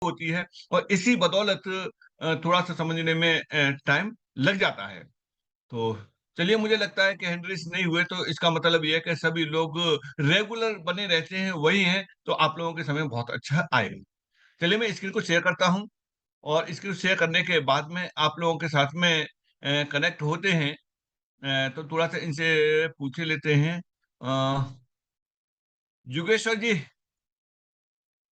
होती है और इसी बदौलत थोड़ा-सा समझने में टाइम लग जाता है। तो चलिए मुझे लगता है कि हैंड रेस नहीं हुए तो इसका मतलब ये है कि सभी लोग रेगुलर बने रहते हैं, वही हैं, तो आप लोगों के समय बहुत अच्छा आएगा। चलिए मैं स्क्रीन को शेयर करता हूँ और स्क्रीन शेयर करने के बाद में आप लोगों के साथ में कनेक्ट होते हैं। तो थोड़ा-सा इनसे पूछ ही लेते हैं। युगेश्वर जी,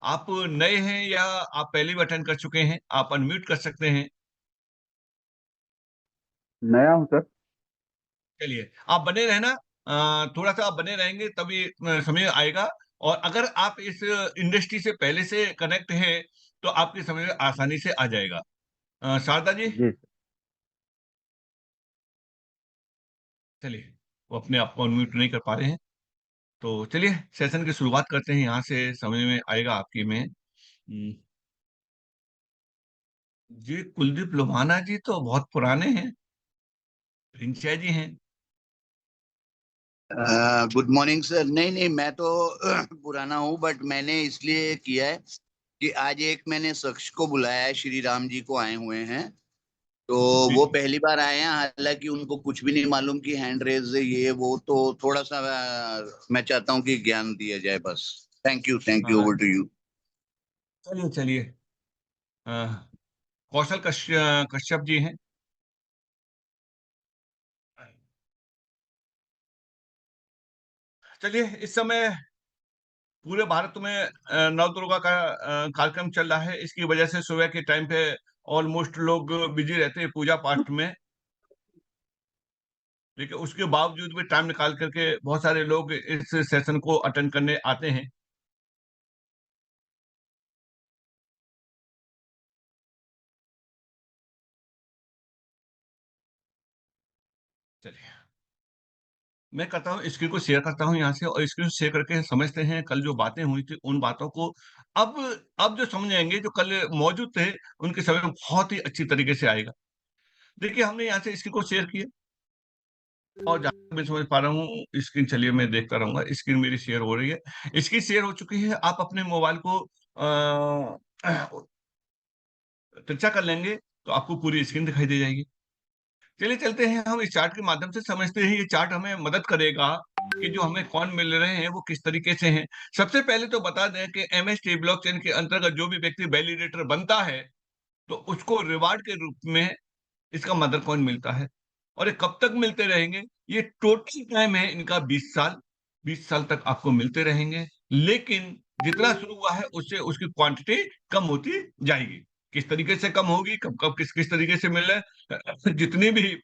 आप नए हैं या आप पहले भी अटेंड कर चुके हैं? आप अनम्यूट कर सकते हैं। नया हूँ सर। चलिए, आप बने रहना। थोड़ा-सा आप बने रहेंगे तभी समय आएगा और अगर आप इस इंडस्ट्री से पहले से कनेक्ट हैं, तो आपके समय में आसानी से आ जाएगा। शारदा जी, जी सर। चलिए, वो अपने आप को अनम्यूट नहीं कर पा रहे हैं। तो चलिए सेशन की शुरुआत करते हैं, यहाँ से समझ में आएगा आपकी में। जी, कुलदीप लोहाना जी तो बहुत पुराने हैं, रिंचा जी हैं। Good morning sir. नहीं नहीं, मैं तो पुराना हूँ, बट मैंने इसलिए किया है कि आज एक मैंने शख्स को बुलाया है, श्री राम जी को आए हुए हैं। तो जी, वो जी। पहली बार आए हैं, हालांकि उनको कुछ भी नहीं मालूम कि हैंड रेज ये वो, तो थोड़ा सा मैं चाहता हूँ कि ज्ञान दिया जाए बस। थैंक यू, हाँ, ओवर टू यू। चलिए, चलिए। अ, कौशल कश्यप जी हैं। चलिए इस समय पूरे भारत में नवदुर्गा का कार्यक्रम चल रहा है। इसकी वजह से सुबह के टाइम पे ऑलमोस्ट लोग बिजी रहते हैं पूजा पाठ में। लेकिन उसके बावजूद भी टाइम निकाल करके बहुत सारे लोग इस सेशन को अटेंड करने आते हैं। चलिए, मैं करता हूँ स्क्रीन को शेयर करता हूँ यहाँ से और स्क्रीन शेयर करके समझते हैं कल जो बातें हुई थी उन बातों को। अब अब जो समझेंगे जो कल मौजूद थे उनके समय में बहुत ही अच्छी तरीके से आएगा। देखिए हमने यहाँ से स्क्रीन को शेयर किया और जहाँ तक मैं समझ पा रहा हूँ स्क्रीन, चलिए मैं देखता रहूँगा, स्क्रीन मेरी शेयर हो रही है। स्क्रीन शेयर हो चुकी है। आप अपने मोबाइल को तिरछा कर लेंगे तो आपको पूरी स्क्रीन दिखाई दे जाएगी। चलिए चलते हैं हम इस चार्ट के माध्यम से समझते हैं। ये चार्ट हमें मदद करेगा कि जो हमें कौन मिल रहे हैं वो किस तरीके से हैं। सबसे पहले तो बता दें कि एमएसटी ब्लॉकचेन के अंतर्गत जो भी व्यक्ति वैलिडेटर बनता है, तो उसको रिवार्ड के रूप में इसका मदर कॉइन मिलता है। और ये कब तक मिलते रहेंगे? ये टोटल टाइम है इनका 20 साल। 20 साल तक आपको मिलते रहेंगे। लेकिन जितना शुरू हुआ है उससे उसकी क्वांटिटी कम होती जाएगी। किस तरीके से कम होगी, कब-कब किस-किस तरीके से मिल रहा है? जितनी भी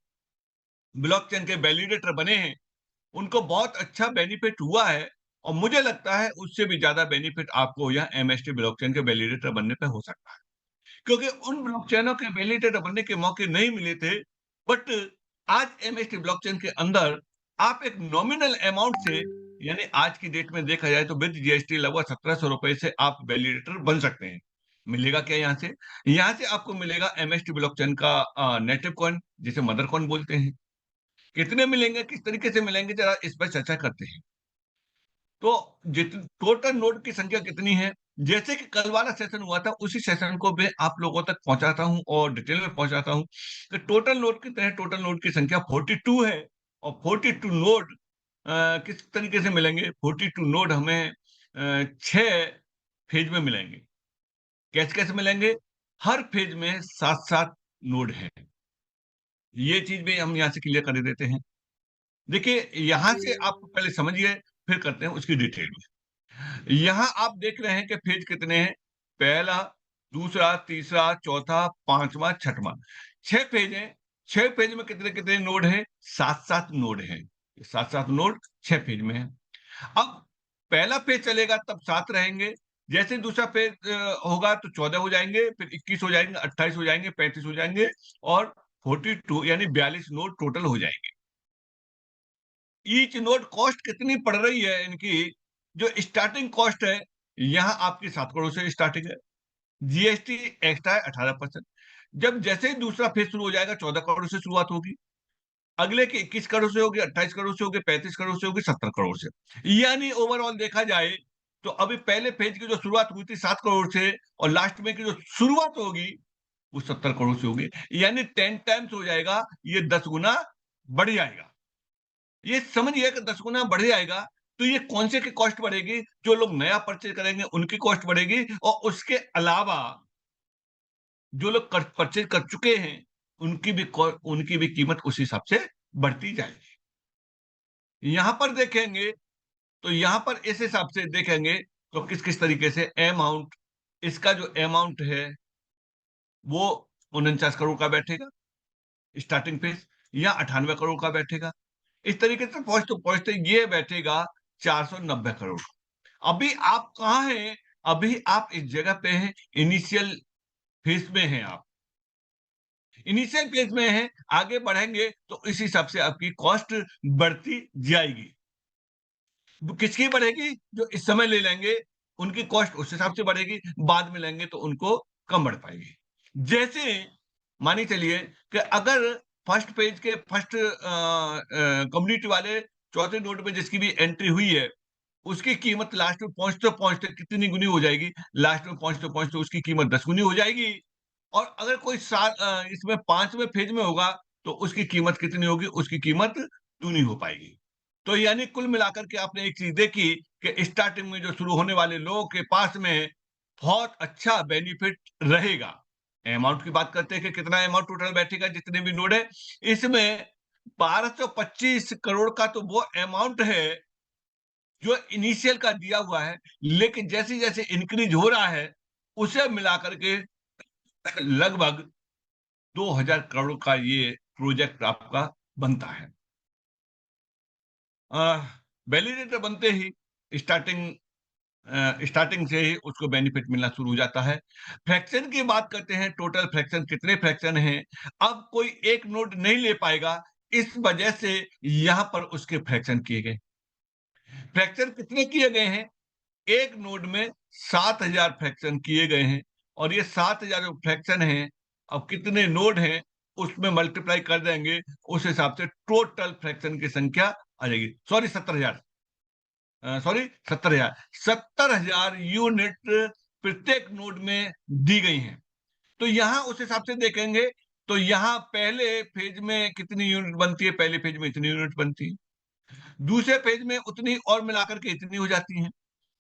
ब्लॉकचेन के वैलिडेटर बने हैं, उनको बहुत अच्छा बेनिफिट हुआ है और मुझे लगता है उससे भी ज़्यादा बेनिफिट आपको यहाँ एमएसटी ब्लॉकचेन के वैलिडेटर बनने पे हो सकता है। क्योंकि उन ब्लॉकचेनों के वैलिडेटर बनने के मौके नहीं मिले थे, बट आज एमएसटी ब्लॉकचेन के अंदर आप एक नॉमिनल अमाउंट से, यानी आज की डेट में देखा जाए तो विद जीएसटी लगभग ₹1700 से आप वैलिडेटर बन सकते हैं। मिलेगा क्या यहाँ से? यहाँ से आपको मिलेगा एमएसटी ब्लॉकचेन का नेटिव कॉइन, जिसे मदर कॉइन बोलते हैं। कितने मिलेंगे, किस तरीके से मिलेंगे, ज़रा इस पर चर्चा करते हैं। तो जित टोटल नोड की संख्या कितनी है? जैसे कि कल वाला सेशन हुआ था, उसी सेशन को मैं आप लोगों तक पहुँचाता हूँ और डिटेल में पहुँचाता हूँ। कि टोटल नोड कितने हैं? टोटल नोड की संख्या 42 है और 42 नोड किस तरीके से मिलेंगे? 42 नोड हमें 6 फेज में मिलेंगे। कैसे-कैसे मिलेंगे? हर फेज में 7-7 नोड हैं। ये चीज़ भी हम यहाँ से क्लियर कर देते हैं। देखिए, यहाँ से आप पहले समझिए, फिर करते हैं उसकी डिटेल में। यहाँ आप देख रहे हैं कि फेज कितने हैं? पहला, दूसरा, तीसरा, चौथा, 5वाँ, 6वाँ। 6 फेज हैं। 6 फेज में कितने-कितने नोड हैं? 7-7 नोड हैं। 7-7 नोड 6 फेज में हैं। अब पहला फेज चलेगा तब 7 रहेंगे। जैसे दूसरा फेज होगा तो 14 हो जाएँगे, फिर 21 हो जाएँगे, 28 हो जाएँगे, 35 हो जाएँगे और 42 यानी 42 नोड टोटल हो जाएँगे। ईच नोड कॉस्ट कितनी पड़ रही है इनकी? जो स्टार्टिंग कॉस्ट है, यहाँ आपकी 7 करोड़ से स्टार्टिंग है। जीएसटी एक्स्ट्रा है 18%। जब जैसे ही दूसरा फेज शुरू हो जाएगा 14 करोड़ से शुरुआत होगी। अगले की 21 करोड़ से होगी, 28 करोड़ से होगी, 35 करोड़ से होगी, 70 करोड़ से। यानी ओवरऑल देखा जाए तो अभी पहले फेज की जो शुरुआत हुई थी 7 करोड़ से, और लास्ट में की जो शुरुआत होगी वो 70 करोड़ से होगी, यानी 10 टाइम्स हो जाएगा, ये 10 गुना बढ़ जाएगा। ये समझिए कि 10 गुना बढ़ जाएगा, तो ये कौन से की कॉस्ट बढ़ेगी? जो लोग नया परचेज करेंगे उनकी कॉस्ट बढ़ेगी, और उसके अलावा जो लोग परचेज कर चुके हैं उनकी भी कीमत उस हिसाब से बढ़ती जाएगी। यहां पर देखेंगे तो यहां पर इस हिसाब से देखेंगे तो किस किस तरीके से अमाउंट, इसका जो अमाउंट है वो 49 करोड़ का बैठेगा स्टार्टिंग फेज, या 98 करोड़ का बैठेगा। इस तरीके से पहुंचते पहुंचते ये बैठेगा 490 करोड़। अभी आप कहाँ हैं? अभी आप इस जगह पे हैं, इनिशियल फेज में हैं आप, इनिशियल फेज में हैं। आगे बढ़ेंगे तो इस हिसाब से आपकी कॉस्ट बढ़ती जाएगी। किसकी बढ़ेगी? जो इस समय ले लेंगे उनकी कॉस्ट उस हिसाब से बढ़ेगी, बाद में लेंगे तो उनको कम बढ़ पाएगी। जैसे मानी चलिए कि अगर फर्स्ट पेज के फर्स्ट कम्युनिटी वाले चौथे नोट में जिसकी भी एंट्री हुई है, उसकी कीमत लास्ट में पहुंचते पहुंचते कितनी गुनी हो जाएगी? लास्ट में पहुंचते पहुंचते उसकी कीमत 10 गुनी हो जाएगी। और अगर कोई इसमें 5वें फेज में होगा तो उसकी कीमत कितनी होगी? उसकी कीमत दूनी हो पाएगी। तो यानी कुल मिलाकर के आपने एक चीज देखी कि स्टार्टिंग में जो शुरू होने वाले लोगों के पास में बहुत अच्छा बेनिफिट रहेगा। अमाउंट की बात करते हैं कि कितना अमाउंट टोटल बैठेगा, जितने भी नोड है इसमें 1225 करोड़ का तो वो अमाउंट है जो इनिशियल का दिया हुआ है, लेकिन जैसे जैसे इंक्रीज हो रहा है उसे मिलाकर के लगभग 2000 करोड़ का ये प्रोजेक्ट आपका बनता है। वैलिडेटर बनते ही स्टार्टिंग स्टार्टिंग से ही उसको बेनिफिट मिलना शुरू हो जाता है। फ्रैक्शन की बात करते हैं, टोटल फ्रैक्शन कितने फ्रैक्शन हैं? अब कोई एक नोट नहीं ले पाएगा, इस वजह से यहां पर उसके फ्रैक्शन किए गए। फ्रैक्शन कितने किए गए हैं? एक नोड में 7000 फ्रैक्शन किए गए हैं, और ये 7000 जो फ्रैक्शन हैं, अब कितने नोड हैं उसमें मल्टीप्लाई कर देंगे, उस हिसाब से टोटल फ्रैक्शन की संख्या आ जाएगी। सॉरी 70,000, सॉरी 70,000, 70,000 यूनिट प्रत्येक नोड में दी गई हैं। तो यहां उस हिसाब से देखेंगे तो यहां पहले फेज में कितनी यूनिट बनती है? पहले फेज में इतनी यूनिट बनती है, दूसरे फेज में उतनी और मिलाकर के इतनी हो जाती है,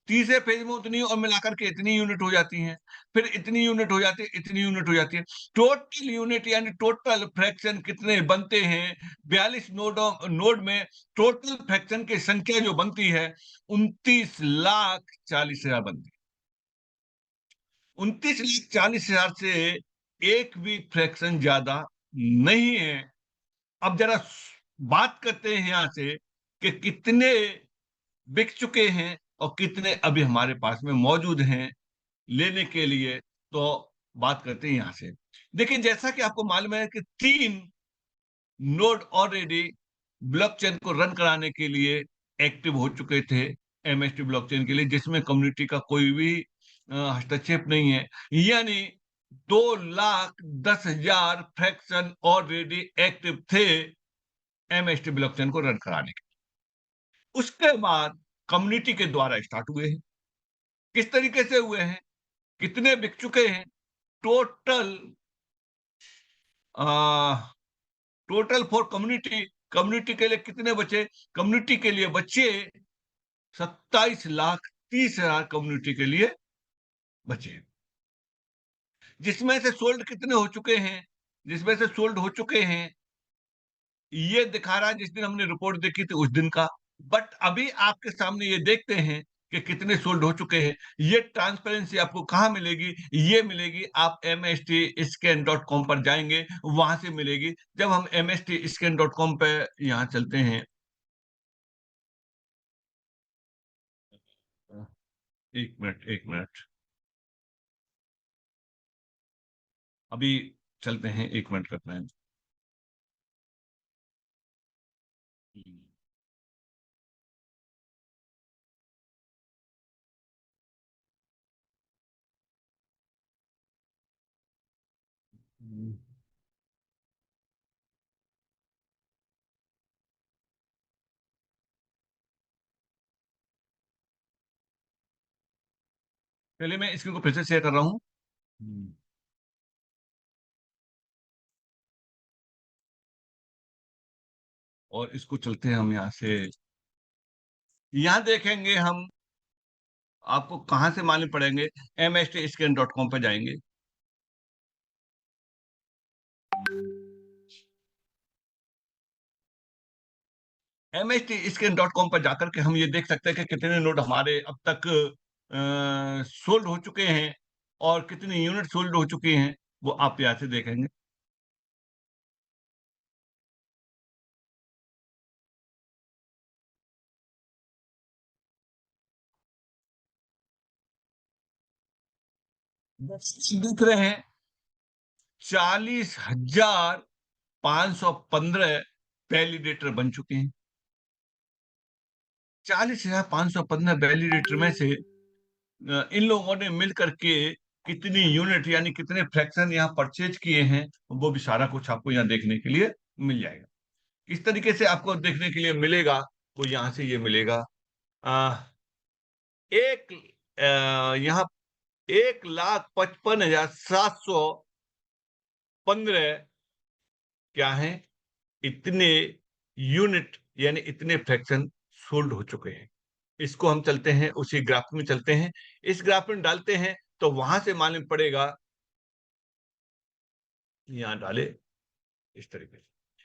तीसरे फेज में उतनी और मिलाकर के इतनी यूनिट हो जाती हैं, फिर इतनी यूनिट हो जाती है, इतनी यूनिट हो जाती है। टोटल यूनिट यानी टोटल फ्रैक्शन कितने बनते हैं? 42 नोड में टोटल फ्रैक्शन की संख्या जो बनती है 29,40,000 बनती है। 29,40,000 से एक भी फ्रैक्शन ज्यादा नहीं है। अब जरा बात करते हैं यहां से कि कितने बिक चुके हैं और कितने अभी हमारे पास में मौजूद हैं लेने के लिए। तो बात करते हैं यहां से। देखिए, जैसा कि आपको मालूम है कि 3 नोड ऑलरेडी ब्लॉकचेन को रन कराने के लिए एक्टिव हो चुके थे एमएसटी ब्लॉकचेन के लिए, जिसमें कम्युनिटी का कोई भी हस्तक्षेप नहीं है। यानी 2,10,000 फ्रैक्शन ऑलरेडी एक्टिव थे एमएसटी ब्लॉकचेन को रन कराने के। उसके बाद कम्युनिटी के द्वारा स्टार्ट हुए हैं। किस तरीके से हुए हैं? कितने बिक चुके हैं? Total total for community, community के लिए कितने बचे? कम्युनिटी के लिए बचे 27,30,000 कम्युनिटी के लिए बचे, जिसमें से सोल्ड कितने हो चुके हैं? जिसमें से सोल्ड हो चुके हैं ये दिखा रहा है जिस दिन हमने रिपोर्ट देखी थी उस दिन का। बट अभी आपके सामने ये देखते हैं कि कितने सोल्ड हो चुके हैं। ये ट्रांसपेरेंसी आपको कहाँ मिलेगी? ये मिलेगी आप mstscan.com पर जाएंगे, वहां से मिलेगी। जब हम mstscan.com पे यहाँ चलते हैं, एक मिनट एक मिनट, अभी चलते हैं, एक मिनट करते हैं। चलिए मैं स्क्रीन को फिर से शेयर कर रहा हूँ। और इसको चलते हैं हम यहाँ से, यहाँ देखेंगे हम, आपको कहाँ से मालूम पड़ेंगे, mstscan.com पर जाएंगे। mstscan.com पर जाकर के हम ये देख सकते हैं कि कितने नोट हमारे अब तक सोल्ड हो चुके हैं और कितनी यूनिट सोल्ड हो चुकी हैं, वो आप यहाँ से देखेंगे। दिख रहे हैं 40,515 वैलिडेटर बन चुके हैं। 40,515 वैलिडेटर में से इन लोगों ने मिल करके कितनी यूनिट यानी कितने फ्रैक्शन यहाँ परचेज किए हैं, वो भी सारा कुछ आपको यहाँ देखने के लिए मिल जाएगा। किस तरीके से आपको देखने के लिए मिलेगा, वो यहाँ से ये मिलेगा। आ, एक यहाँ 1,55,715 क्या है, इतने यूनिट यानी इतने फ्रैक्शन सोल्ड हो चुके हैं। इसको हम चलते हैं उसी ग्राफ में चलते हैं, इस ग्राफ में डालते हैं तो वहां से मालूम पड़ेगा। यहाँ डाले इस तरीके से,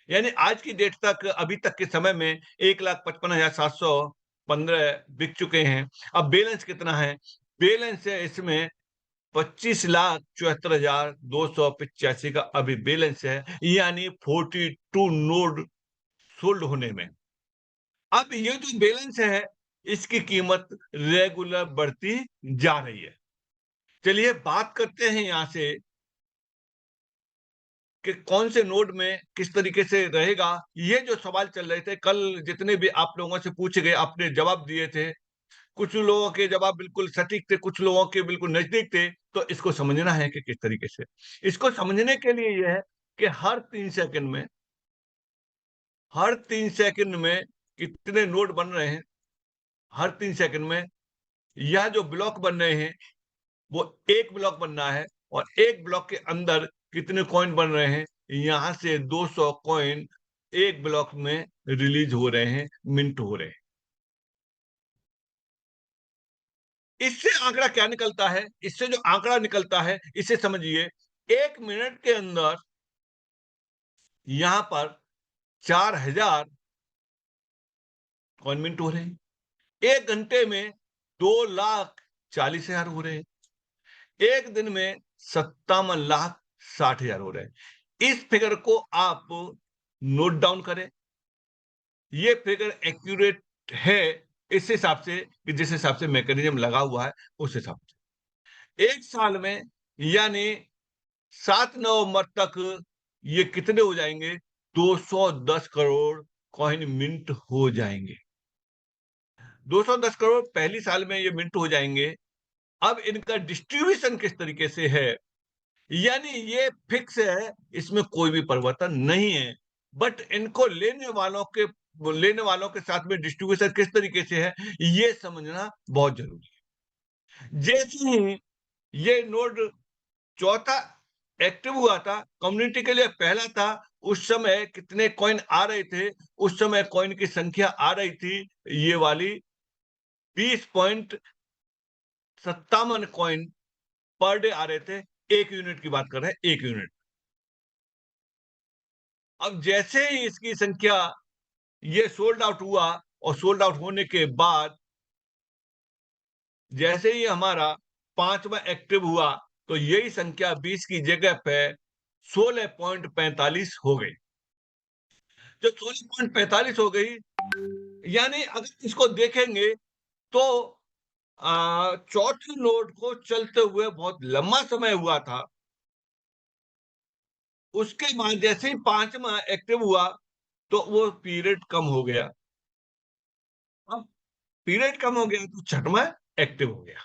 यानी आज की डेट तक, अभी तक के समय में 1,55,715 बिक चुके हैं। अब बैलेंस कितना है, बैलेंस है इसमें 25,74,285 का अभी बैलेंस है, यानी 42 नोड सोल्ड होने में। अब ये जो बैलेंस है, इसकी कीमत रेगुलर बढ़ती जा रही है। चलिए बात करते हैं यहां से कि कौन से नोड में किस तरीके से रहेगा। ये जो सवाल चल रहे थे कल, जितने भी आप लोगों से पूछे गए, आपने जवाब दिए थे। कुछ लोगों के जवाब बिल्कुल सटीक थे, कुछ लोगों के बिल्कुल नजदीक थे। तो इसको समझना है कि किस तरीके से, इसको समझने के लिए यह है कि हर 3 सेकंड में कितने नोड बन रहे हैं। हर 3 सेकंड में यह जो ब्लॉक बन रहे हैं, वो एक ब्लॉक बनना है, और एक ब्लॉक के अंदर कितने कॉइन बन रहे हैं, यहां से 200 कॉइन एक ब्लॉक में रिलीज हो रहे हैं, मिंट हो रहे हैं। इससे आंकड़ा क्या निकलता है, इससे जो आंकड़ा निकलता है इसे समझिए। 1 मिनट के अंदर यहां पर 4,000 कॉइन मिंट हो रहे हैं। 1 घंटे में 2,40,000 हो रहे हैं। एक दिन में 57,60,000 हो रहे हैं। इस फिगर को आप नोट डाउन करें। ये फिगर एक्यूरेट है इस हिसाब से कि जिस हिसाब से मैकेनिज्म लगा हुआ है, उस हिसाब से एक साल में, यानी 7 नवंबर तक ये कितने हो जाएंगे, 210 करोड़ कॉइन मिंट हो जाएंगे। 210 करोड़ पहली साल में ये मिंट हो जाएंगे। अब इनका डिस्ट्रीब्यूशन किस तरीके से है, यानी ये फिक्स है, इसमें कोई भी परिवर्तन नहीं है। बट इनको लेने वालों के साथ में डिस्ट्रीब्यूशन किस तरीके से है, ये समझना बहुत जरूरी है। जैसे ही ये नोड चौथा एक्टिव हुआ था, कम्युनिटी के लिए पहला था, उस समय कितने कॉइन आ रहे थे, उस समय कॉइन की संख्या आ रही थी ये वाली 20.57 कॉइन पर डे आ रहे थे। एक यूनिट की बात कर रहे हैं, एक यूनिट। अब जैसे ही इसकी संख्या, ये सोल्ड आउट हुआ, और सोल्ड आउट होने के बाद जैसे ही हमारा पांचवा एक्टिव हुआ, तो यही संख्या 20 की जगह पे 16.45 हो गई। जो 16.45 हो गई, यानी अगर इसको देखेंगे तो चौथे नोड को चलते हुए बहुत लंबा समय हुआ था। उसके बाद जैसे ही पांचवा एक्टिव हुआ, तो वो पीरियड कम हो गया। अब पीरियड कम हो गया तो छठवां एक्टिव हो गया।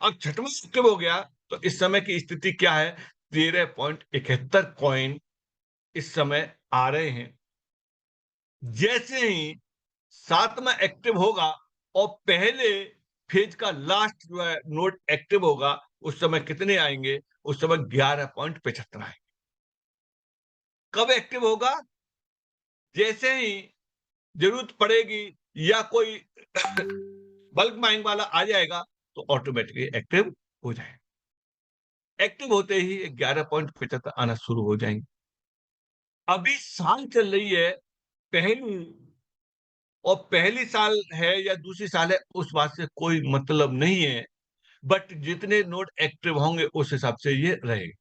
अब छठवां एक्टिव हो गया, तो इस समय की स्थिति क्या है, 13.71 कॉइन इस समय आ रहे हैं। जैसे ही सातवां एक्टिव होगा, और पहले फेज का लास्ट जो है नोड एक्टिव होगा, उस समय कितने आएंगे? उस समय 11.75 आएंगे। कब एक्टिव होगा? जैसे ही जरूरत पड़ेगी या कोई बल्क बाइंग वाला आ जाएगा तो ऑटोमेटिकली एक्टिव हो जाएगा। एक्टिव होते ही 11.75 आना शुरू हो जाएंगे। अभी साल चल रही है पहली, और पहली साल है या दूसरी साल है उस बात से कोई मतलब नहीं है, बट जितने नोड एक्टिव होंगे उस हिसाब से ये रहेगा।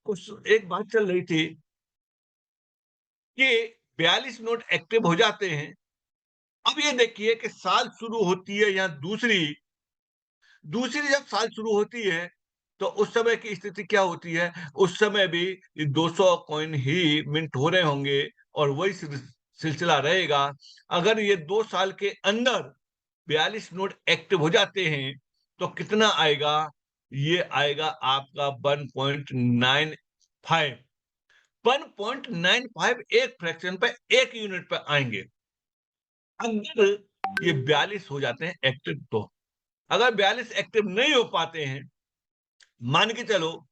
कुछ एक बात चल रही थी कि 42 नोड एक्टिव हो जाते हैं। अब ये देखिए कि साल शुरू होती है या दूसरी दूसरी जब साल शुरू होती है तो उस समय की स्थिति क्या होती है? उस समय भी 200 कॉइन ही मिंट हो रहे होंगे और वही सिलसिला रहेगा। अगर ये 2 साल के अंदर 42 नोड एक्टिव हो जाते हैं तो कितना आएगा? ये आएगा आपका 1.95। 1.95 एक फ्रैक्शन पे, एक यूनिट पे आएंगे अगर ये 42 हो जाते हैं एक्टिव। तो अगर 42 एक्टिव नहीं हो पाते हैं, मान के चलो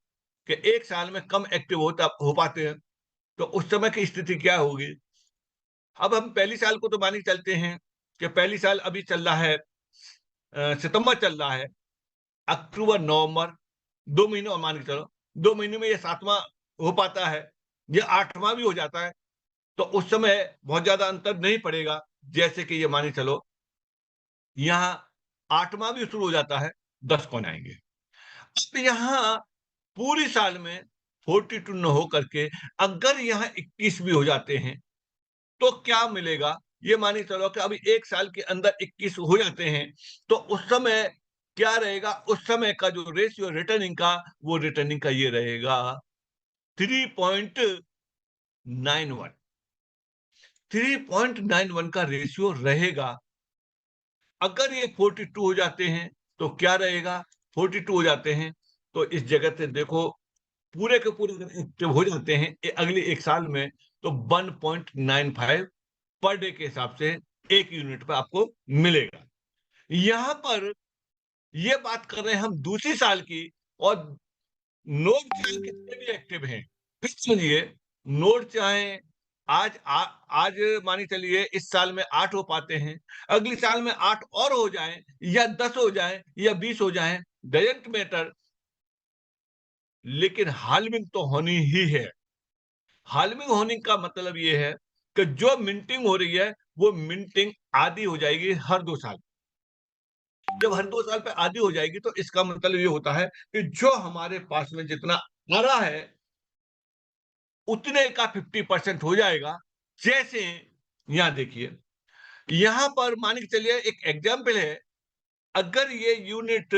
कि एक साल में कम एक्टिव हो पाते हैं, तो उस समय की स्थिति क्या होगी? अब हम पहली साल को तो मान के चलते हैं कि पहली साल अभी चल रहा है, सितंबर चल रहा है, अक्टूबर, नवंबर, 2 महीने और मान के चलो, 2 महीने में ये 7वां हो पाता है, ये 8वां भी हो जाता है, तो उस समय बहुत ज्यादा अंतर नहीं पड़ेगा। जैसे कि ये मान के चलो यहाँ 8वां भी शुरू हो जाता है, 10 कौन आएंगे? अब यहाँ पूरी साल में 42 न हो करके अगर यहाँ 21 भी हो जाते हैं तो क्या मिलेगा? ये मानिए चलो कि अभी एक साल के अंदर 21 हो जाते हैं तो उस समय क्या रहेगा? उस समय का जो रेशियो रिटर्निंग का, वो रिटर्निंग का ये रहेगा 3.91। 3.91 का रेशियो रहेगा। अगर ये 42 हो जाते हैं तो क्या रहेगा? 42 हो जाते हैं तो इस जगह से देखो, पूरे के पूरे अगर एक्टिव हो जाते हैं अगले एक साल में, तो 1.95 पर डे के हिसाब से एक यूनिट पे आपको मिलेगा। यहाँ पर ये बात कर रहे हैं हम दूसरी साल की, और नोड चाहे कितने भी एक्टिव हैं, फिर चलिए नोड चाहे आज मानी चलिए इस साल में 8 हो पाते हैं, अगली साल में 8 और हो जाएं या 10 हो जाएं या 20 हो जाएं, डजंट मैटर, लेकिन हालमिंग तो होनी ही है। हालमिंग होने का मतलब ये है कि जो मिंटिंग हो रही है वो मिंटिंग आधी हो जाएगी हर 2 साल। जब हर 2 साल पे आधी हो जाएगी तो इसका मतलब ये होता है कि जो हमारे पास में जितना आ रहा है उतने का 50% हो जाएगा। जैसे यहाँ देखिए, यहाँ पर मान के चलिए एक एग्जाम्पल है, अगर ये यूनिट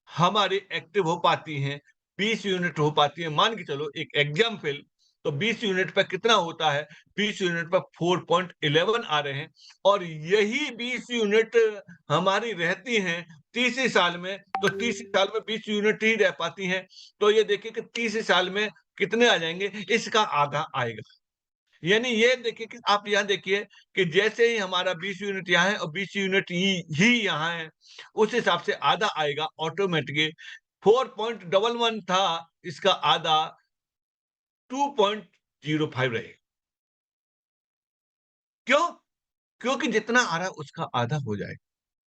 हमारी एक्टिव हो पाती हैं, 20 यूनिट हो पाती है, मान के चलो एक एग्जाम्पल, तो 20 यूनिट पर कितना होता है? 20 यूनिट पर 4.11 आ रहे हैं, और यही 20 यूनिट हमारी रहती हैं तीसरी साल में, तो तीसरी साल में 20 यूनिट ही रह पाती हैं। तो ये देखिए कि तीसरी साल में कितने आ जाएंगे? इसका आधा आएगा। यानी ये देखिए कि आप यहाँ देखिए कि जैसे ही हमारा 20 यूनिट यहाँ है और 20 यूनिट ही यहाँ है, उस हिसाब से आधा आएगा ऑटोमेटिकली। 4.11 था, इसका आधा 2.05 रहेगा। क्यों? क्योंकि जितना आ रहा है उसका आधा हो जाएगा।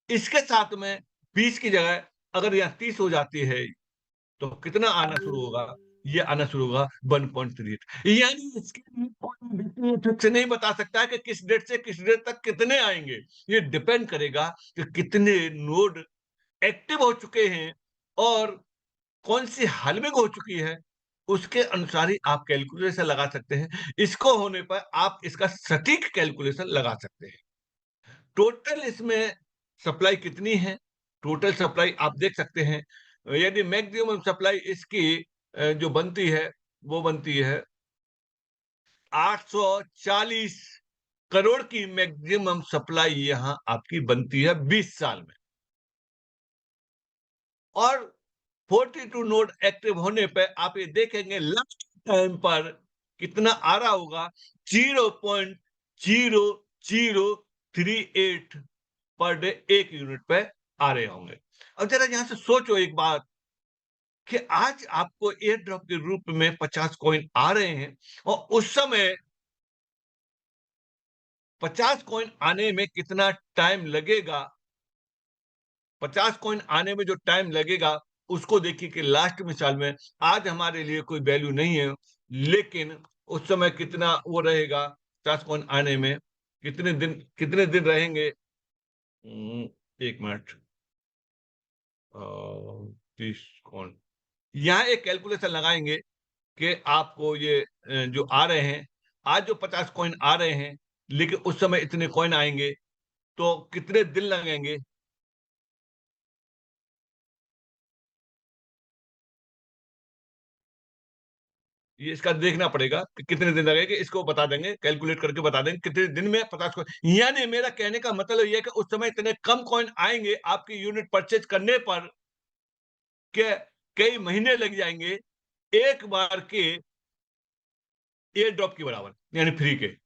इसके साथ में 20 की जगह अगर यहाँ 30 हो जाती है तो कितना आना शुरू होगा? ये आना शुरू होगा 1.38। यानी इसके लिए कोई व्यक्ति फिक्स नहीं बता सकता है कि किस डेट से किस डेट तक कितने आएंगे। ये डिपेंड करेगा कि कितने नोड एक्टिव हो चुके हैं और कौन सी हाल्विंग हो चुकी है, उसके अनुसार ही आप कैलकुलेशन लगा सकते हैं। इसको होने पर आप इसका सटीक कैलकुलेशन लगा सकते हैं। टोटल इसमें सप्लाई कितनी है? टोटल सप्लाई आप देख सकते हैं। यदि मैक्सिमम सप्लाई इसकी जो बनती है वो बनती है 840 करोड़ की मैक्सिमम सप्लाई यहाँ आपकी बनती है 20 साल में। और 42 नोड एक्टिव होने पे आप ये देखेंगे लास्ट टाइम पर कितना आ रहा होगा? 0.0038 पर डे एक यूनिट पे आ रहे होंगे। अब जरा यहाँ से सोचो एक बात कि आज आपको एयर ड्रॉप के रूप में 50 कॉइन आ रहे हैं और उस समय 50 कॉइन आने में कितना टाइम लगेगा, 50 कॉइन आने में जो टाइम लगेगा, उसको देखिए कि लास्ट मिसाल में आज हमारे लिए कोई वैल्यू नहीं है, लेकिन उस समय कितना वो रहेगा 50 कॉइन आने में, कितने दिन रहेंगे? 1 मिनट 30 कॉइन। यहाँ एक कैलकुलेशन लगाएँगे कि आपको ये जो आ रहे हैं, आज जो 50 कॉइन आ रहे हैं, लेकिन उस समय इतने कॉइन आएँगे, तो कितने दिन लगेंगे? ये इसका देखना पड़ेगा कि कितने दिन लगेंगे, इसको बता देंगे, कैलकुलेट करके बता देंगे कितने दिन में 50 कॉइन, यानी मेरा कहने का मतलब ये है कि उस समय इतने कम कॉइन आएँगे आपकी यूनिट परचेज़ करने पर कि कई महीने लग जाएँगे, एक बार के एयर ड्रॉप के बराबर, यानी फ्री के।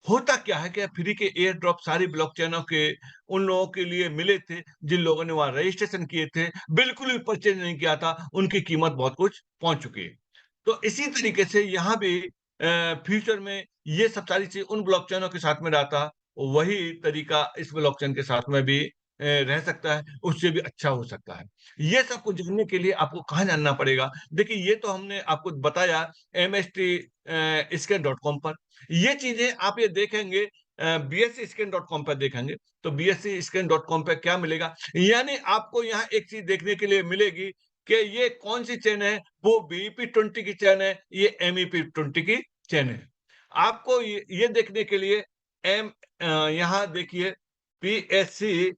होता क्या है कि फ्री के एयर ड्रॉप सारी ब्लॉकचेनों के उन लोगों के लिए मिले थे, जिन लोगों ने वहाँ रजिस्ट्रेशन किए थे, बिल्कुल भी परचेज़ नहीं किया था, उनकी कीमत बहुत कुछ पहुँच चुकी है। तो इसी तरीके से यहाँ भी फ्यूचर में ये सब सारी चीज़ उन ब्लॉकचेनों के साथ में रहता, वही तरीका इस ब्लॉकचेन के साथ में भी रह सकता है, उससे भी अच्छा हो सकता है। ये सब कुछ जानने के लिए आपको कहाँ जानना पड़ेगा? देखिए, ये तो हमने आपको बताया एमएसटी स्कैन.कॉम पर। ये चीज़ें आप ये देखेंगे बीएससी स्कैन डॉट कॉम पर देखेंगे, तो बीएससी स्कैन डॉट कॉम पे क्या मिलेगा? यानी आपको यहाँ एक चीज़ देखने के लिए मिलेगी कि ये कौन-सी चेन है, वो बीईपी 20 की चेन है, ये एमईपी 20 की चेन है। आपको ये देखने के लिए यहाँ देखिए पीएससी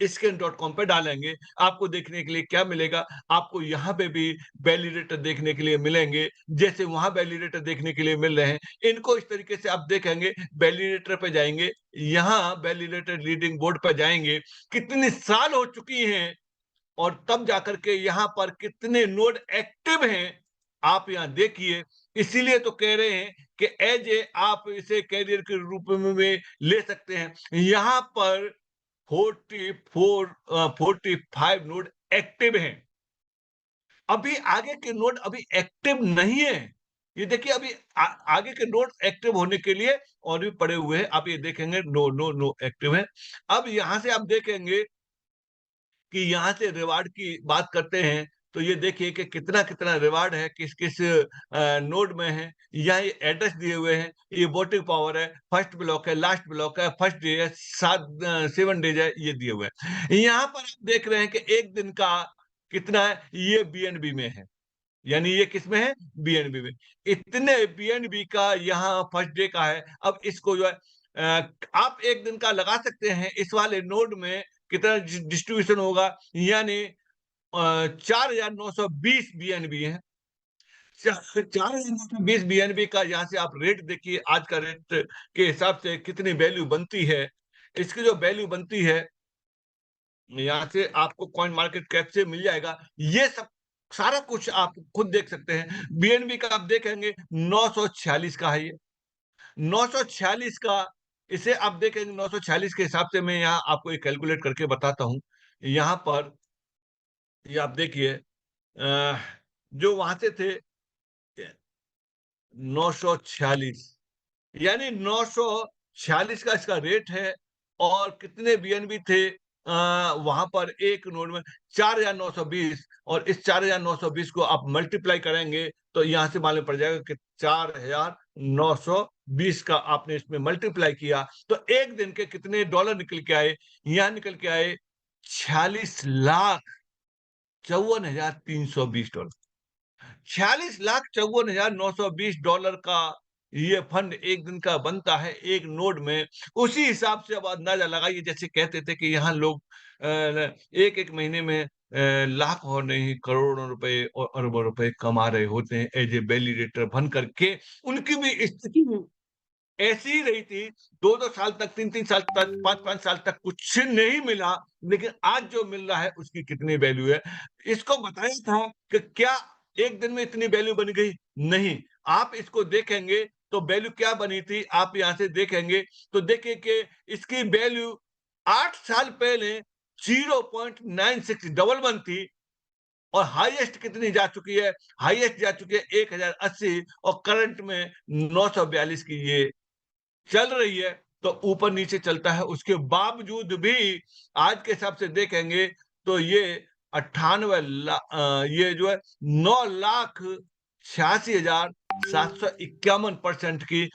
स्कैन.कॉम पे डालेंगे, आपको देखने के लिए क्या मिलेगा? आपको यहाँ पे भी वैलिडेटर देखने के लिए मिलेंगे, जैसे वहाँ वैलिडेटर देखने के लिए मिल रहे हैं। इनको इस तरीके से आप देखेंगे, वैलिडेटर पे जाएँगे, यहाँ वैलिडेटर लीडिंग बोर्ड पे जाएँगे, कितने साल हो चुकी हैं और तब जाकर के यहाँ पर कितने नोड एक्टिव हैं, आप यहाँ देखिए। इसीलिए तो कह रहे हैं कि ऐज़ ए आप इसे कैरियर के रूप में ले सकते हैं। यहाँ पर 45 नोड एक्टिव हैं। अभी आगे के नोड अभी एक्टिव नहीं है। ये देखिए अभी आगे के नोड एक्टिव होने के लिए और भी पड़े हुए हैं। आप ये देखेंगे नो एक्टिव है। अब यहाँ से आप देखेंगे कि यहाँ से रिवार्ड की बात करते हैं, तो ये देखिए कि कितना-कितना रिवार्ड है, किस-किस नोड में है। यहाँ ये एड्रेस दिए हुए हैं, ये वोटिंग पावर है, फर्स्ट ब्लॉक है, लास्ट ब्लॉक है, फर्स्ट डे है, 7 डेज़ है, ये दिए हुए हैं। यहाँ पर आप देख रहे हैं कि 1 दिन का कितना है, ये बीएनबी में है। यानी ये किसमें है? बीएनबी में। इतने बीएनबी का यहाँ फर्स्ट डे का है। अब इसको जो है आप 1 दिन का लगा सकते हैं इस वाले नोड में कितना डिस्ट्रीब्यूशन होगा यानी 4920 बीएनबी है। 4920 बीएनबी का यहाँ से आप रेट देखिए आज का रेट के हिसाब से कितनी वैल्यू बनती है। इसकी जो वैल्यू बनती है यहाँ से आपको कॉइन मार्केट कैप से मिल जाएगा। ये सब सारा कुछ आप खुद देख सकते हैं। बीएनबी का आप देखेंगे 946 का है ये। 946 का इसे आप देखेंगे 946 के हिसाब से मैं यहाँ आपको एक कैलकुलेट करके बताता हूँ। यहाँ पर ये आप देखिए जो वहाँ से थे 946 यानी 946 का इसका रेट है और कितने बीएनबी थे वहाँ पर एक नोड में 4920 और इस 4920 को आप मल्टीप्लाई करेंगे तो यहाँ से मालूम पड़ जाएगा कि 4920 का आपने इसमें मल्टीप्लाई किया तो एक दिन के कितने डॉलर निकल के आए यहाँ निकल के आए 46,54,320 डॉलर। 46,54,920 डॉलर का ये फंड एक दिन का बनता है एक नोड में। उसी हिसाब से अब अंदाजा लगाइए जैसे कहते थे कि यहाँ लोग एक-एक महीने में लाख और नहीं करोड़ों रुपए और अरबों रुपए कमा रहे होते हैं एज़ ए वैलिडेटर बन करके। उनकी भी स्थिति ऐसी ही रही थी, 2-2 साल तक, 3-3 साल तक, 5-5 साल तक कुछ नहीं मिला, लेकिन आज जो मिल रहा है उसकी कितनी वैल्यू है। इसको बताया था कि क्या एक दिन में इतनी वैल्यू बन गई? नहीं, आप इसको देखेंगे तो वैल्यू क्या बनी थी, आप यहाँ से देखेंगे तो देखिए कि इसकी वैल्यू 8 साल पहले 0.96 डबल वन थी, और हाईएस्ट कितनी जा चुकी है? हाईएस्ट जा चुकी है 1080, और करंट में 942 की ये चल रही है। तो ऊपर नीचे चलता है, उसके बावजूद भी आज के हिसाब से देखेंगे तो ये ये जो है 9,86,751% की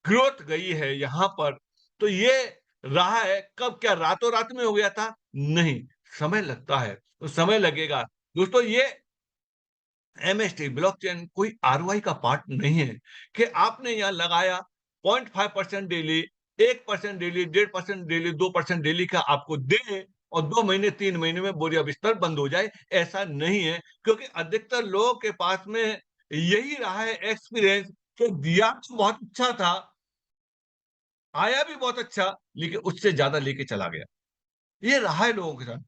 ग्रोथ गई है यहाँ पर। तो ये रहा है कब, क्या रातों रात में हो गया था? नहीं, समय लगता है, तो समय लगेगा। दोस्तों, ये एमएसटी ब्लॉकचेन कोई आरओआई का पार्ट नहीं है कि आपने यहाँ लगाया 0.5% डेली, 1% डेली, 1.5% डेली, 2% डेली का आपको दे, और 2 महीने 3 महीने में बोरिया बिस्तर बंद हो जाए, ऐसा नहीं है। क्योंकि अधिकतर लोगों के पास में यही रहा है एक्सपीरियंस कि दिया तो बहुत अच्छा था, आया भी बहुत अच्छा, लेकिन उससे ज्यादा लेके चला गया। ये रहा है लोगों के साथ।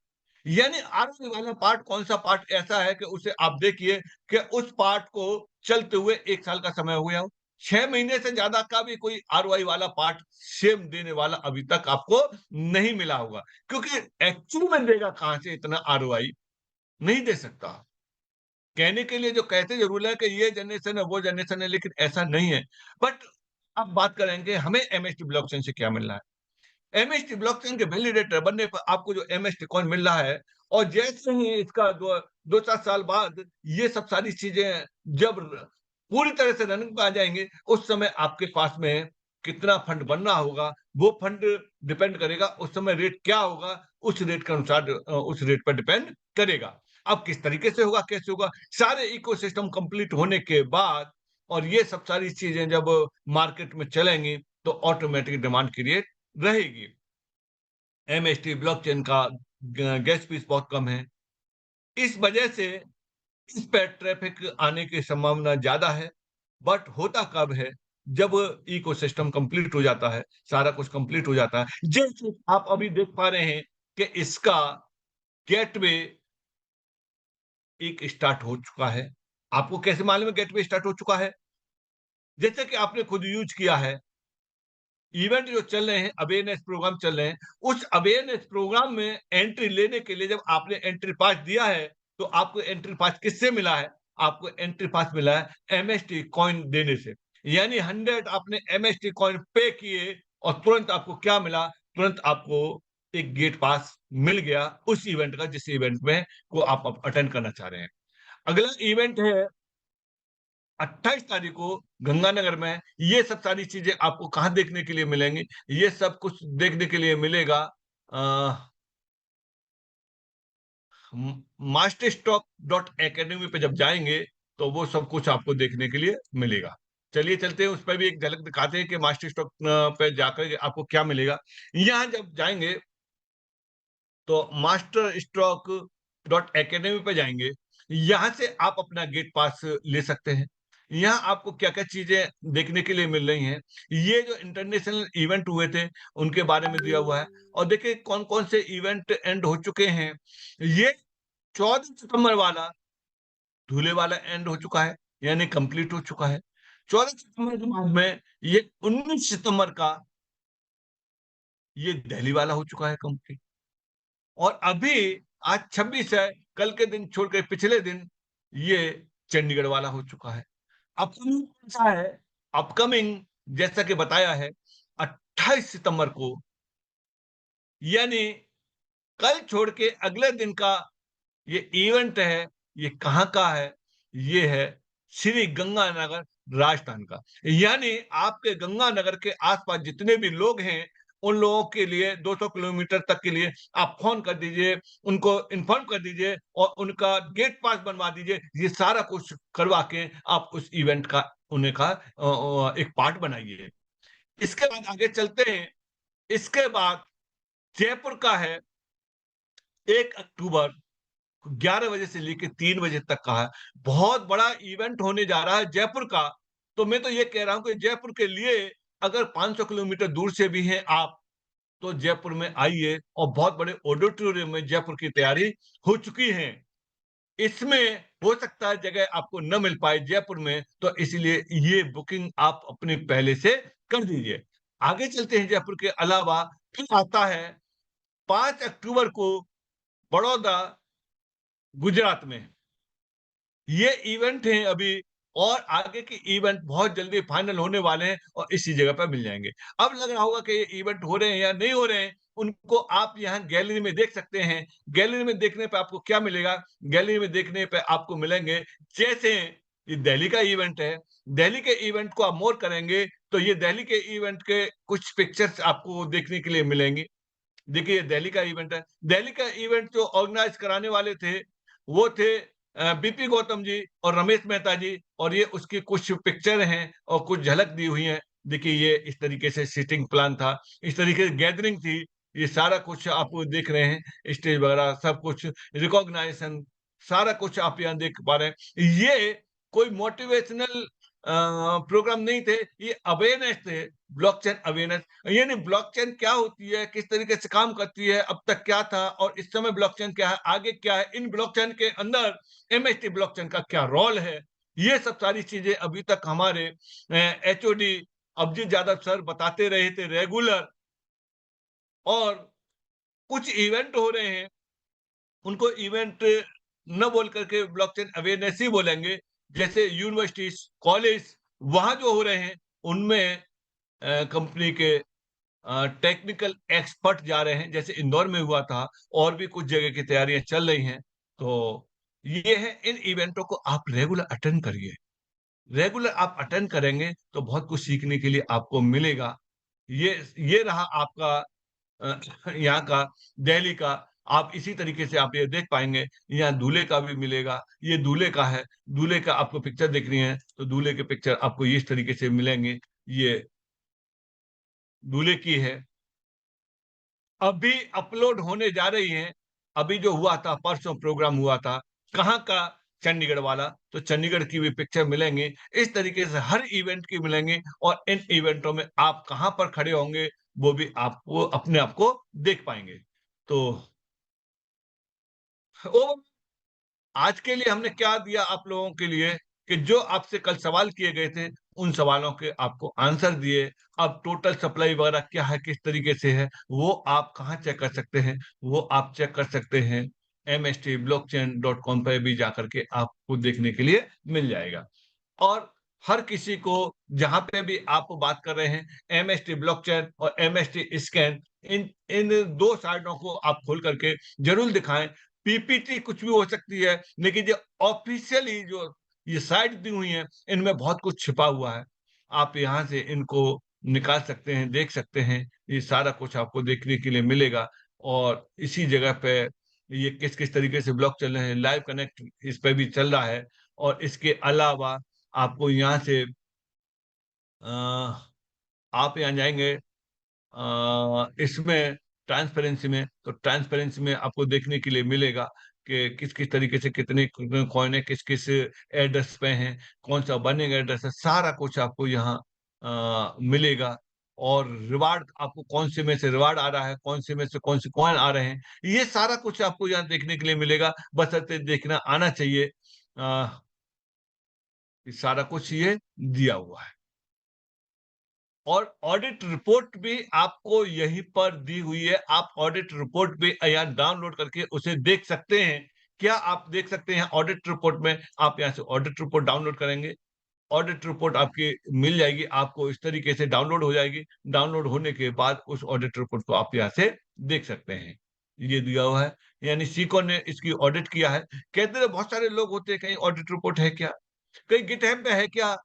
यानी आरओआई वाला पार्ट, कौन सा पार्ट ऐसा है कि उसे आप देखिए कि उस पार्ट को चलते हुए 1 साल का समय हो गया हो, 6 महीने से ज्यादा का भी कोई आरओआई वाला पार्ट सेम देने वाला अभी तक आपको नहीं मिला होगा। क्योंकि एक्चुअल में देगा कहां से इतना आरओआई? नहीं दे सकता। कहने के लिए जो कहते जरूर है कि ये जनरेशन है, वो जनरेशन है, लेकिन ऐसा नहीं है। बट अब बात करेंगे हमें एमएसटी ब्लॉकचेन से क्या मिल रहा है। एमएसटी ब्लॉकचेन के वैलिडेटर बनने पर आपको जो एमएसटी कॉइन मिल रहा है, और जैसे ही इसका 2-4 साल बाद ये सब सारी चीजें जब पूरी तरह से रनिंग पे आ जाएंगे, उस समय आपके पास में कितना फंड बनना होगा, वो फंड डिपेंड करेगा, उस समय रेट क्या होगा, उस रेट के अनुसार उस रेट पर डिपेंड करेगा। अब किस तरीके से होगा, कैसे होगा, सारे इकोसिस्टम कंप्लीट होने के बाद, और ये सब सारी चीजें जब मार्केट में चलेंगी, तो ऑटोमेटिक डिमांड क्रिएट रहेगी। एमएसटी ब्लॉकचेन का गैस फीस बहुत कम है, इस वजह से इस पर ट्रैफिक आने की संभावना ज्यादा है। बट होता कब है? जब इकोसिस्टम कंप्लीट हो जाता है, सारा कुछ कंप्लीट हो जाता है। जैसे आप अभी देख पा रहे हैं कि इसका गेटवे एक स्टार्ट हो चुका है। आपको कैसे मालूम है गेटवे स्टार्ट हो चुका है? जैसे कि आपने खुद यूज किया है, इवेंट जो चल रहे हैं, अवेयरनेस प्रोग्राम चल रहे हैं, उस अवेयरनेस प्रोग्राम में एंट्री लेने के लिए जब आपने एंट्री पास दिया है, तो आपको एंट्री पास किससे मिला है? आपको एंट्री पास मिला है एमएसटी कॉइन देने से। यानी 100 आपने एमएसटी कॉइन पे किए, और तुरंत आपको क्या मिला? तुरंत आपको एक गेट पास मिल गया उस इवेंट का, जिस इवेंट में को आप अटेंड करना चाह रहे हैं। अगला इवेंट है 28 तारीख को गंगानगर में। ये सब सारी चीजें आपको कहाँ देखने के लिए मिलेंगी? ये सब कुछ देखने के लिए मिलेगा मास्टर स्टॉक डॉट एकेडमी पे जब जाएंगे, तो वो सब कुछ आपको देखने के लिए मिलेगा। चलिए चलते हैं, उस पर भी एक झलक दिखाते हैं कि मास्टर स्टॉक पे जाकर आपको क्या मिलेगा। यहाँ जब जाएंगे तो मास्टर स्ट्रोक डॉट एकेडमी पे जाएंगे। यहाँ से आप अपना गेट पास ले सकते हैं। यहाँ आपको क्या क्या चीजें देखने के लिए मिल रही हैं, ये जो इंटरनेशनल इवेंट हुए थे उनके बारे में दिया हुआ है। और देखिए कौन कौन से इवेंट एंड हो चुके हैं। ये 14 सितंबर वाला धूले वाला एंड हो चुका है, यानी कंप्लीट हो चुका है। 14 सितंबर के बाद में ये 19 सितंबर का ये दिल्ली वाला हो चुका है कंप्लीट। और अभी आज 26 है, कल के दिन छोड़ के पिछले दिन ये चंडीगढ़ वाला हो चुका है। अपकमिंग कौन सा है? अपकमिंग, जैसा कि बताया है, 28 सितंबर को, यानी कल छोड़ के अगले दिन का ये इवेंट है। ये कहाँ का है? ये है श्री गंगानगर, राजस्थान का। यानी आपके गंगानगर के आसपास जितने भी लोग हैं, उन लोगों के लिए 200 किलोमीटर तक के लिए आप फोन कर दीजिए, उनको इन्फॉर्म कर दीजिए, और उनका गेट पास बनवा दीजिए। ये सारा कुछ करवा के आप उस इवेंट का, उन्हें का एक पार्ट बनाइए। इसके बाद आगे चलते हैं। इसके बाद जयपुर का है 1 अक्टूबर, 11 बजे से लेकर 3 बजे तक का है। बहुत बड़ा इवेंट होने जा रहा है जयपुर का। तो मैं तो ये कह रहा हूं कि जयपुर के लिए अगर 500 किलोमीटर दूर से भी हैं आप, तो जयपुर में आइए, और बहुत बड़े ऑडिटोरियम में जयपुर की तैयारी हो चुकी है। इसमें हो सकता है जगह आपको न मिल पाए जयपुर में, तो इसलिए ये बुकिंग आप अपने पहले से कर दीजिए। आगे चलते हैं। जयपुर के अलावा फिर आता है 5 अक्टूबर को बड़ौदा, गुजरात में। ये इवेंट है अभी, और आगे के इवेंट बहुत जल्दी फाइनल होने वाले हैं और इसी जगह पे मिल जाएँगे। अब लग रहा होगा कि ये इवेंट हो रहे हैं या नहीं हो रहे हैं, उनको आप यहाँ गैलरी में देख सकते हैं। गैलरी में देखने पे आपको क्या मिलेगा? गैलरी में देखने पे आपको मिलेंगे, जैसे ये दिल्ली का इवेंट है, दिल्ली के इवेंट को आप मोर करेंगे, तो ये दिल्ली के इवेंट के कुछ पिक्चर्स आपको देखने के लिए मिलेंगी। देखिए, ये दिल्ली का इवेंट है। दिल्ली का इवेंट जो ऑर्गेनाइज़ कराने वाले थे, वो थे बीपी गौतम जी और रमेश मेहता जी, और ये उसकी कुछ पिक्चर हैं और कुछ झलक दी हुई हैं। देखिए, ये इस तरीके से सीटिंग प्लान था, इस तरीके से गैदरिंग थी, ये सारा कुछ आप देख रहे हैं, स्टेज वगैरह सब कुछ, रिकॉग्निशन, सारा कुछ आप यहाँ देख पा रहे हैं। ये कोई मोटिवेशनल प्रोग्राम नहीं थे, ये अवेयरनेस थे, ब्लॉकचेन अवेयरनेस। यानी ब्लॉकचेन क्या होती है, किस तरीके से काम करती है, अब तक क्या था और इस समय ब्लॉकचेन क्या है, आगे क्या है, इन ब्लॉकचेन के अंदर एमएसटी ब्लॉकचेन का क्या रोल है, ये सब सारी चीजें अभी तक हमारे एचओडी अभिजीत यादव सर बताते रहे थे रेगुलर। और कुछ इवेंट हो रहे हैं, उनको इवेंट न बोल करके ब्लॉकचेन अवेयरनेस ही बोलेंगे। जैसे यूनिवर्सिटीज, कॉलेज, वहां जो हो रहे हैं, उनमें कंपनी के टेक्निकल एक्सपर्ट जा रहे हैं, जैसे इंदौर में हुआ था, और भी कुछ जगह की तैयारियां चल रही हैं। तो ये है, इन इवेंटों को आप रेगुलर अटेंड करिए। रेगुलर आप अटेंड करेंगे तो बहुत कुछ सीखने के लिए आपको मिलेगा। ये रहा आपका अ, यहाँ का, दिल्ली का। आप इसी तरीके से आप ये देख पाएंगे, यहाँ दूल्हे का भी मिलेगा। ये दूल्हे का है, दूल्हे का आपको पिक्चर देखनी है तो दूल्हे के पिक्चर आपको इस तरीके से मिलेंगे। ये दूल्हे की है, अभी अपलोड होने जा रही हैं। अभी जो हुआ था, परसों प्रोग्राम हुआ था, कहाँ का? चंडीगढ़ वाला। तो चंडीगढ़ की भी पिक्चर मिलेंगे। इस तरीके से हर इवेंट की मिलेंगे, और इन इवेंटों में आप कहाँ पर खड़े होंगे, वो भी आपको अपने आप को देख पाएंगे। तो ओ, आज के लिए हमने क्या दिया आप लोगों के लिए, कि जो आपसे कल सवाल किए गए थे, उन सवालों के आपको आंसर दिए। अब टोटल सप्लाई वगैरह क्या है, किस तरीके से है, वो आप कहाँ चेक कर सकते हैं? वो आप चेक कर सकते हैं, mstblockchain.com पे भी जाकर के आपको देखने के लिए मिल जाएगा। और हर किसी को, जहां पे भी आप बात कर रहे हैं, एमएसटी ब्लॉकचेन और एमएसटी स्कैन, इन इन दो साइडों को आप खोल करके जरूर दिखाएं। पीपीटी कुछ भी हो सकती है, लेकिन जो ऑफिशियली जो ये साइट दी हुई है, इनमें बहुत कुछ छिपा हुआ है। आप यहाँ से इनको निकाल सकते हैं, देख सकते हैं, ये सारा कुछ आपको देखने के लिए मिलेगा। और इसी जगह पे ये किस किस तरीके से ब्लॉक चल रहे हैं, लाइव कनेक्ट इस पे भी चल रहा है। और इसके अलावा आपको यहाँ से आप यहाँ जाएंगे इसमें, ट्रांसपेरेंसी में, तो ट्रांसपेरेंसी में आपको देखने के लिए मिलेगा कि किस किस तरीके से कितने कॉइन है, किस किस एड्रेस पे हैं, कौन सा बर्निंग एड्रेस है, सारा कुछ आपको यहाँ मिलेगा। और रिवार्ड आपको कौन से में से रिवार्ड आ रहा है, कौन से में से कौन से कॉइन आ रहे हैं, ये सारा कुछ आपको यहाँ देखने के लिए मिलेगा। बशर्ते देखना आना चाहिए। ये सारा कुछ ये दिया हुआ है। और ऑडिट रिपोर्ट भी आपको यहीं पर दी हुई है। आप ऑडिट रिपोर्ट भी यहाँ डाउनलोड करके उसे देख सकते हैं। क्या आप देख सकते हैं ऑडिट रिपोर्ट में? आप यहाँ से ऑडिट रिपोर्ट डाउनलोड करेंगे, ऑडिट रिपोर्ट आपकी मिल जाएगी, आपको इस तरीके से डाउनलोड हो जाएगी। डाउनलोड होने के बाद उस ऑडिट रिपोर्ट को आप यहाँ से देख सकते हैं। ये दिया हुआ है, यानी सीको ने इसकी ऑडिट किया है। कहते हैं बहुत सारे लोग होते हैं, कहीं ऑडिट रिपोर्ट है क्या, कहीं गिटहब पे है क्या,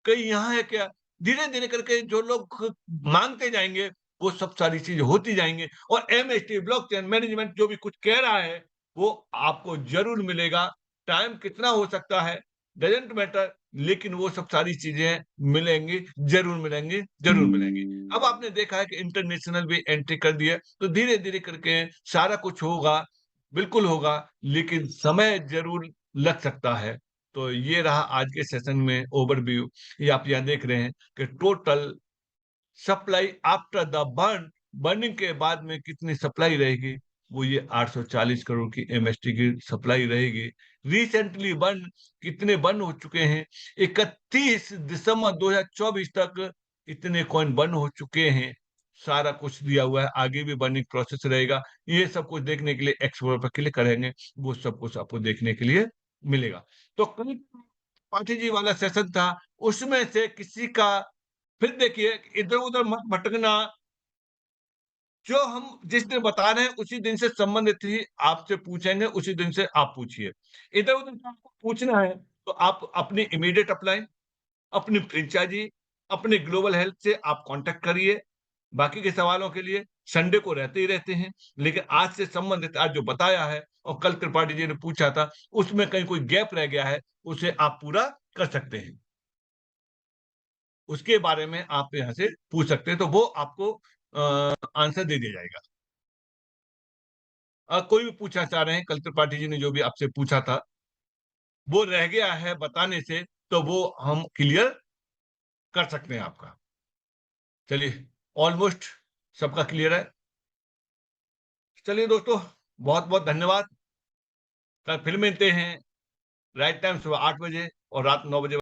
कहीं यहाँ है क्या? धीरे-धीरे करके जो लोग माँगते जाएँगे, वो सब सारी चीज़ें होती जाएँगी, और एमएसटी ब्लॉकचेन मैनेजमेंट जो भी कुछ कह रहा है, वो आपको ज़रूर मिलेगा। टाइम कितना हो सकता है, डज़न्ट मैटर, लेकिन वो सब सारी चीज़ें मिलेंगी, ज़रूर मिलेंगी, ज़रूर मिलेंगी। अब आपने देखा है कि इंटरनेशनल भी एंट्री कर दी है, तो धीरे-धीरे करके सारा कुछ होगा, बिल्कुल होगा, लेकिन समय ज़रूर लग सकता है। तो ये रहा आज के सेशन में ओवरव्यू। ये आप यहाँ देख रहे हैं कि total supply after the burning के बाद में कितनी सप्लाई रहेगी, वो ये 840 करोड़ की एमएसटी की सप्लाई रहेगी। रिसेंटली बर्न कितने बर्न हो चुके हैं, 31 दिसंबर 2024 तक इतने कॉइन बर्न हो चुके हैं। सारा कुछ दिया हुआ है, आगे भी बर्निंग प्रोसेस रहेगा। ये सब कुछ देखने के लिए एक्सप्लोर क्लिक करेंगे, वो सब कुछ आपको देखने के लिए मिलेगा। तो कल पाठी जी वाला सेशन था, उसमें से किसी का फिर देखिए इधर-उधर मत भटकना, जो हम जिस दिन बता रहे हैं उसी दिन से संबंधित ही आपसे पूछेंगे, उसी दिन से आप पूछिए। इधर-उधर का आपको पूछना है, तो आप अपनी इमीडिएट अपलाइन, अपनी फ्रेंचाइज़ी, अपने ग्लोबल हेल्थ से आप कॉन्टैक्ट करिए। बाकी के सवालों के लिए संडे को रहते ही रहते हैं, लेकिन आज से संबंधित आज जो बताया है और कल त्रिपाठी जी ने पूछा था, उसमें कहीं कोई गैप रह गया है, उसे आप पूरा कर सकते हैं। उसके बारे में आप यहाँ से पूछ सकते हैं, तो वो आपको आंसर दे दिया जाएगा। कोई भी पूछना चाह रहे हैं, कल त्रिपाठी जी ने जो भी आपसे पूछा था, वो रह गया है बताने से, तो वो हम क्लियर कर सकते हैं आपका। चलिए, ऑलमोस्ट सबका क्लियर है। चलिए दोस्तों, बहुत-बहुत धन्यवाद। कल फिर मिलते हैं, राइट टाइम सुबह 8 बजे और रात 9 बजे।